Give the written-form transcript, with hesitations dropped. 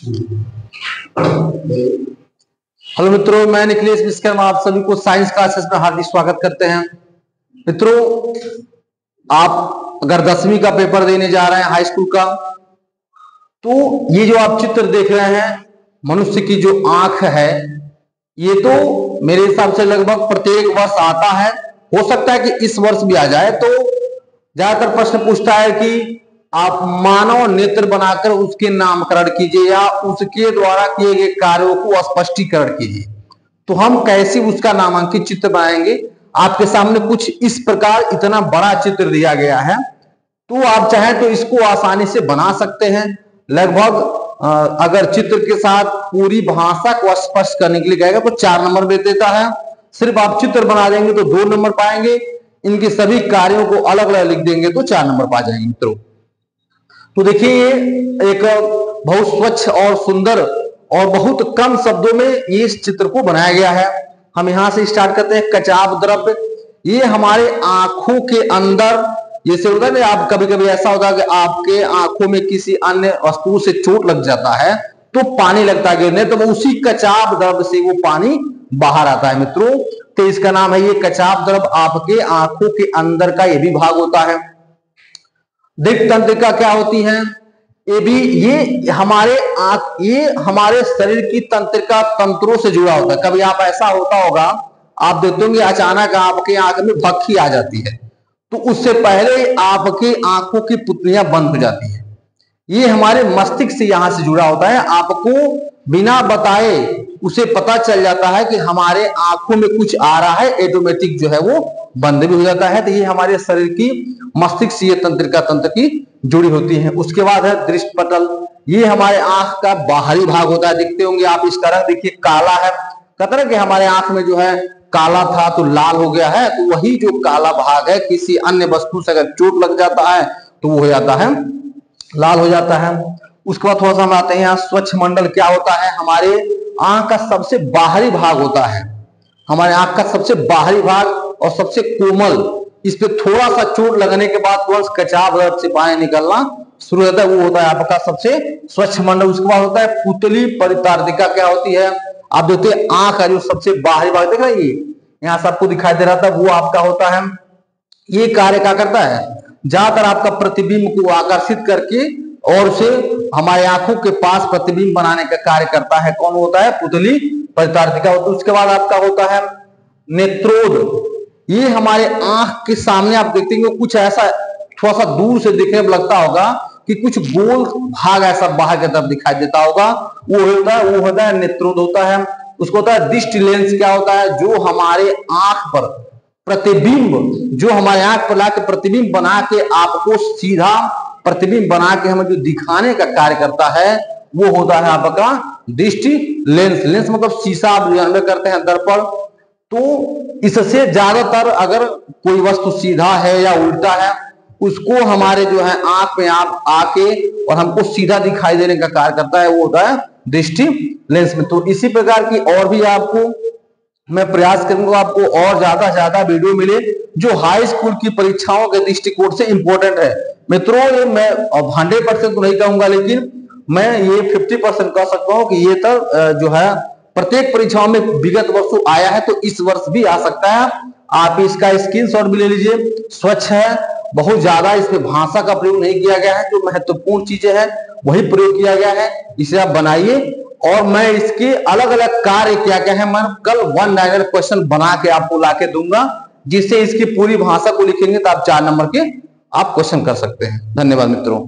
Hello मित्रों, मैं निखिलेश विश्वकर्मा आप सभी को साइंस क्लासेस में हार्दिक स्वागत करते हैं। मित्रों, आप अगर 10वीं का पेपर देने जा रहे हैं हाई स्कूल का, तो ये जो आप चित्र देख रहे हैं मनुष्य की जो आंख है, ये तो मेरे हिसाब से लगभग प्रत्येक वर्ष आता है। हो सकता है कि इस वर्ष भी आ जाए। तो ज्यादातर प्रश्न पूछता है कि आप मानव नेत्र बनाकर उसके नामकरण कीजिए या उसके द्वारा किए गए कार्यों को स्पष्टीकरण कीजिए। तो हम कैसे उसका नामांकित चित्र बनाएंगे? आपके सामने कुछ इस प्रकार इतना बड़ा चित्र दिया गया है, तो आप चाहें तो इसको आसानी से बना सकते हैं। लगभग अगर चित्र के साथ पूरी भाषा को स्पष्ट करने के लिए कहेगा तो 4 नंबर दे देता है। सिर्फ आप चित्र बना देंगे तो 2 नंबर पाएंगे। इनके सभी कार्यों को अलग अलग लिख देंगे तो 4 नंबर पा जाएंगे। मित्रों, तो देखिए, ये एक बहुत स्वच्छ और सुंदर और बहुत कम शब्दों में ये इस चित्र को बनाया गया है। हम यहां से स्टार्ट करते हैं। कचाप द्रव्य, ये हमारे आंखों के अंदर, जैसे होता है ना, आप कभी कभी ऐसा होता है कि आपके आंखों में किसी अन्य वस्तु से चोट लग जाता है तो पानी लगता है गिरने, तो उसी कचाप द्रव्य से वो पानी बाहर आता है। मित्रों, तो इसका नाम है ये कचाप द्रव्य। आपके आंखों के अंदर का ये भी भाग होता है। दिक् तंत्रिका क्या होती है? ये भी ये हमारे शरीर की तंत्रिका तंत्रों से जुड़ा होता है। कभी आप ऐसा होता होगा, आप देखते होंगे अचानक आपके आंख में भक्खी आ जाती है, तो उससे पहले आपकी आंखों की पुतलियां बंद हो जाती है। ये हमारे मस्तिष्क से यहां से जुड़ा होता है। आपको बिना बताए उसे पता चल जाता है कि हमारे आंखों में कुछ आ रहा है, ऑटोमेटिक जो है वो बंद भी हो जाता है। तो ये हमारे शरीर की मस्तिष्क से ये तंत्रिका तंत्र की जुड़ी होती है। उसके बाद है दृष्टि पटल, ये हमारे आंख का बाहरी भाग होता है। देखते होंगे आप, इसका रंग देखिए काला है। कहते हैं कि हमारे आंख में जो है काला था तो लाल हो गया है, तो वही जो काला भाग है किसी अन्य वस्तु से अगर चोट लग जाता है तो वो हो जाता है लाल हो जाता है। उसके बाद थोड़ा सा हम आते हैं यहाँ स्वच्छ मंडल क्या होता है? हमारे आंख का सबसे बाहरी भाग होता है। हमारे आंख का सबसे बाहरी भाग और सबसे कोमल, इस पे थोड़ा सा चोट लगने के बाद तुरंत कचाप द्रव्य से पानी निकलना शुरू होता है, वो होता है आपका सबसे स्वच्छ मंडल। उसके बाद होता है पुतली परितार्दिका क्या होती है? आप देखते हैं आंख का जो सबसे बाहरी भाग देख रहे हैं, ये यहाँ सबको दिखाई दे रहा था, वो आपका होता है। ये कार्य क्या करता है? ज्यादातर आपका प्रतिबिंब को आकर्षित करके और उसे हमारे आंखों के पास प्रतिबिंब बनाने का कार्य करता है। कौन होता है? पुतली परितार्दिका होती है। उसके बाद आपका होता है नेत्रोद, ये हमारे आंख के सामने आप देखते हैं कुछ ऐसा थोड़ा सा दूर से दिखने में लगता होगा कि कुछ गोल भाग ऐसा बाहर की तरफ दिखाई देता होगा, वो होता है नेत्रोद होता है। उसको होता है दृष्टि लेंस क्या होता है? जो हमारे आंख पर प्रतिबिंब, जो हमारे आंख पर लाके प्रतिबिंब बना के आपको सीधा प्रतिबिंब बना के हमें जो दिखाने का कार्य करता है, वो होता है आपका दृष्टि लेंस। लेंस मतलब शीशा आप जानवर करते हैं दर्पण, तो इससे ज्यादातर अगर कोई वस्तु सीधा है या उल्टा है, उसको हमारे जो है आंख में आप आके और हमको सीधा दिखाई देने का कार्य करता है, वो होता है दृष्टि लेंस में। तो इसी प्रकार की और भी आपको मैं प्रयास करूंगा आपको और ज्यादा से ज्यादा वीडियो मिले जो हाई स्कूल की परीक्षाओं के दृष्टिकोण से इंपॉर्टेंट है। मित्रों, ये मैं 100% तो नहीं कहूंगा, लेकिन मैं ये 50% कह सकता हूं कि ये तो जो है प्रत्येक परीक्षाओं में विगत वर्षों आया है, तो इस वर्ष भी आ सकता है। आप इसका स्क्रीनशॉट भी ले लीजिए। स्वच्छ है, बहुत ज्यादा इसमें भाषा का प्रयोग नहीं किया गया है, जो महत्वपूर्ण चीजें हैं वही प्रयोग किया गया है। इसे आप बनाइए और मैं इसके अलग अलग कार्य क्या क्या है मैं कल 1 लाइनर क्वेश्चन बना के आपको लाके दूंगा, जिससे इसकी पूरी भाषा को लिखेंगे तो आप 4 नंबर के आप क्वेश्चन कर सकते हैं। धन्यवाद मित्रों।